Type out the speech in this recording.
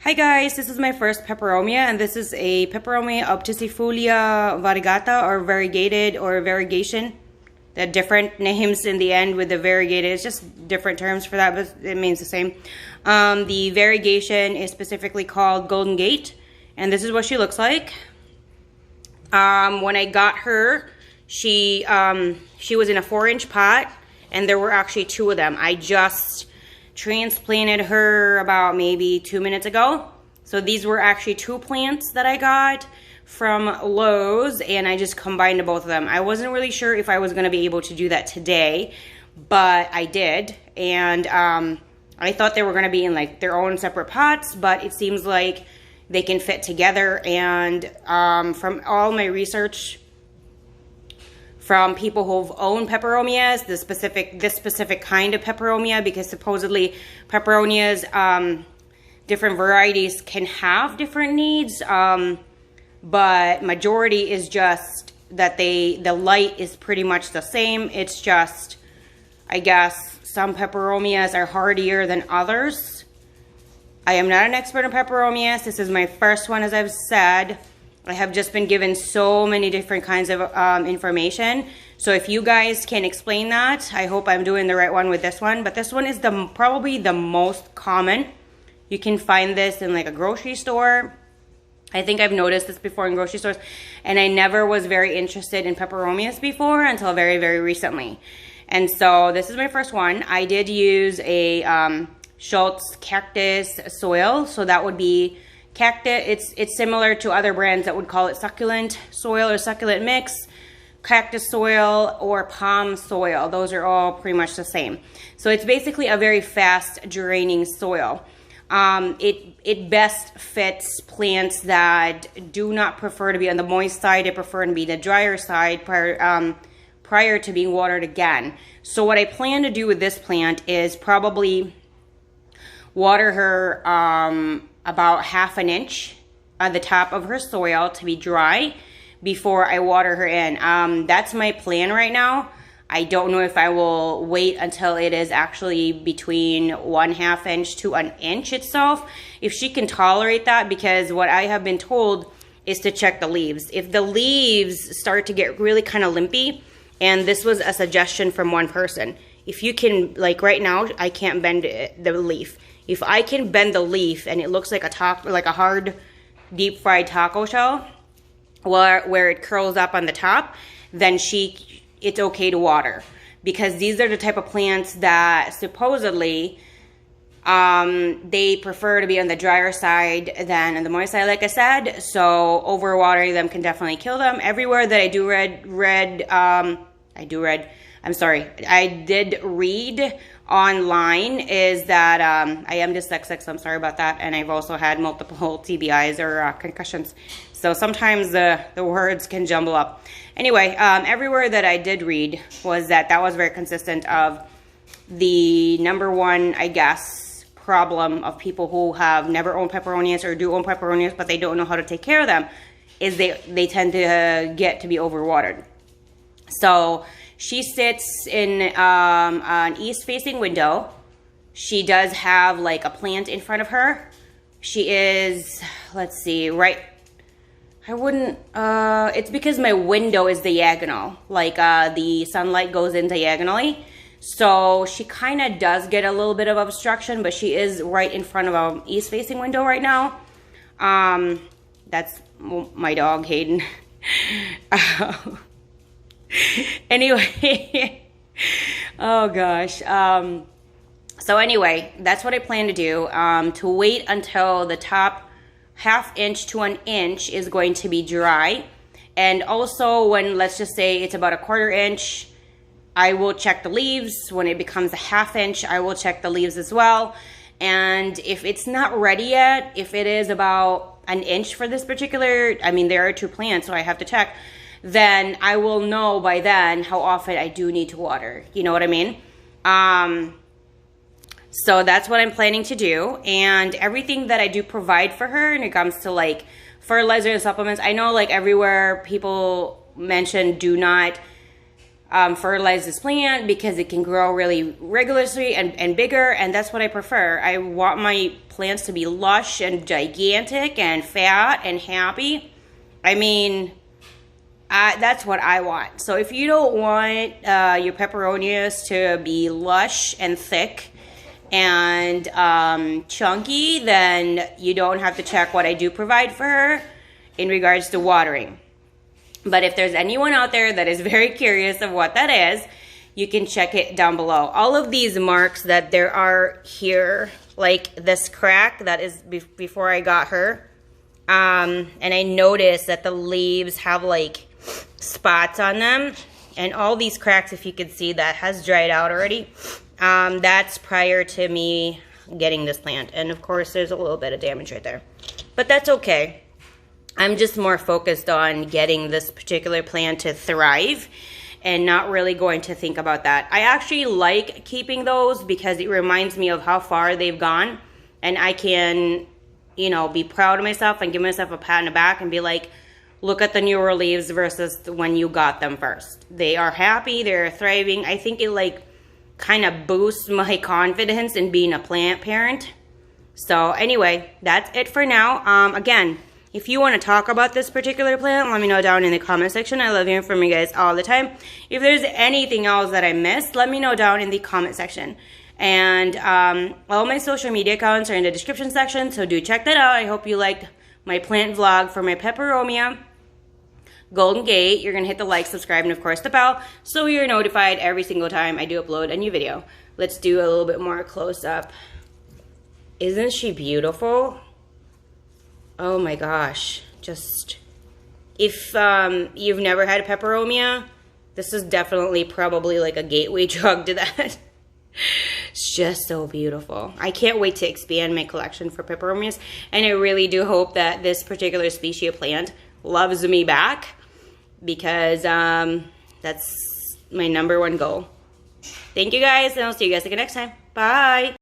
Hi guys, this is my first peperomia, and this is a Peperomia Obtusifolia Variegata, or variegated, or variegation. The different names in the end with the variegated. It's just different terms for that, but it means the same. The variegation is specifically called Golden Gate, and this is what she looks like. When I got her, she was in a 4-inch pot, and there were actually 2 of them. I just transplanted her about maybe 2 minutes ago. So these were actually 2 plants that I got from Lowe's, and I just combined both of them. I wasn't really sure if I was going to be able to do that today, but I did. And I thought they were going to be in like their own separate pots, but it seems like they can fit together. And from all my research from people who've owned peperomias, this specific kind of peperomia, because supposedly peperomias, different varieties can have different needs, but majority is just that the light is pretty much the same. It's just, I guess, some peperomias are hardier than others. I am not an expert in peperomias. This is my first one, as I've said. I have just been given so many different kinds of information. So if you guys can explain that, I hope I'm doing the right one with this one. But this one is probably the most common. You can find this in like a grocery store. I think I've noticed this before in grocery stores. And I never was very interested in peperomias before until very, very recently. And so this is my first one. I did use a Schultz cactus soil. So that would be cactus. It's similar to other brands that would call it succulent soil or succulent mix, cactus soil, or palm soil. Those are all pretty much the same. So it's basically a very fast draining soil. It best fits plants that do not prefer to be on the moist side. They prefer to be the drier side prior to being watered again. So what I plan to do with this plant is probably water her about 1/2 inch on the top of her soil to be dry before I water her in. That's my plan right now. I don't know if I will wait until it is actually between 1/2 inch to 1 inch itself, if she can tolerate that, because what I have been told is to check the leaves. If the leaves start to get really kind of limpy, and this was a suggestion from one person, if you can, like right now, I can't bend the leaf. If I can bend the leaf and it looks like a hard deep fried taco shell, where it curls up on the top, then it's okay to water, because these are the type of plants that supposedly they prefer to be on the drier side than on the moist side, like I said. So overwatering them can definitely kill them. Everywhere that I did read online is that I am dyslexic, so I'm sorry about that, and I've also had multiple TBIs or concussions, so sometimes the words can jumble up. Anyway, everywhere that I did read was that was very consistent of the #1, I guess, problem of people who have never owned peperonias or do own peperonias, but they don't know how to take care of them, is they tend to get to be overwatered. So she sits in an east-facing window. She does have like a plant in front of her. She is, let's see, right, I wouldn't, it's because my window is diagonal. Like the sunlight goes in diagonally. So she kind of does get a little bit of obstruction, but she is right in front of an east-facing window right now. That's my dog, Hayden. Anyway, oh gosh. So anyway, that's what I plan to do, to wait until the top 1/2 inch to 1 inch is going to be dry. And also when, let's just say it's about 1/4 inch, I will check the leaves. When it becomes 1/2 inch, I will check the leaves as well. And if it's not ready yet, if it is about 1 inch for this particular, I mean, there are 2 plants, so I have to check, then I will know by then how often I do need to water. You know what I mean? So that's what I'm planning to do. And everything that I do provide for her when it comes to like fertilizer and supplements, I know like everywhere people mention do not fertilize this plant because it can grow really rigorously and bigger, and that's what I prefer. I want my plants to be lush and gigantic and fat and happy. I mean, that's what I want. So if you don't want your peperonias to be lush and thick and chunky, then you don't have to check what I do provide for her in regards to watering. But if there's anyone out there that is very curious of what that is, you can check it down below. All of these marks that there are here, like this crack that is before I got her, and I noticed that the leaves have like spots on them, and all these cracks, if you could see, that has dried out already. That's prior to me getting this plant, and of course there's a little bit of damage right there, but that's okay. I'm just more focused on getting this particular plant to thrive and not really going to think about that. I actually like keeping those because it reminds me of how far they've gone, and I can, you know, be proud of myself and give myself a pat on the back and be like, look at the newer leaves versus when you got them first. They are happy, they're thriving. I think it like kind of boosts my confidence in being a plant parent. So anyway, that's it for now. Again, if you want to talk about this particular plant, let me know down in the comment section. I love hearing from you guys all the time. If there's anything else that I missed, let me know down in the comment section. And all my social media accounts are in the description section, so do check that out. I hope you liked my plant vlog for my Peperomia Golden Gate. You're going to hit the like, subscribe, and of course the bell, so you're notified every single time I do upload a new video. Let's do a little bit more close up. Isn't she beautiful? Oh my gosh, just, if you've never had a Peperomia, this is definitely probably like a gateway drug to that. It's just so beautiful. I can't wait to expand my collection for Peperomias, and I really do hope that this particular species of plant loves me back, because that's my #1 goal. Thank you guys, and I'll see you guys again next time. Bye!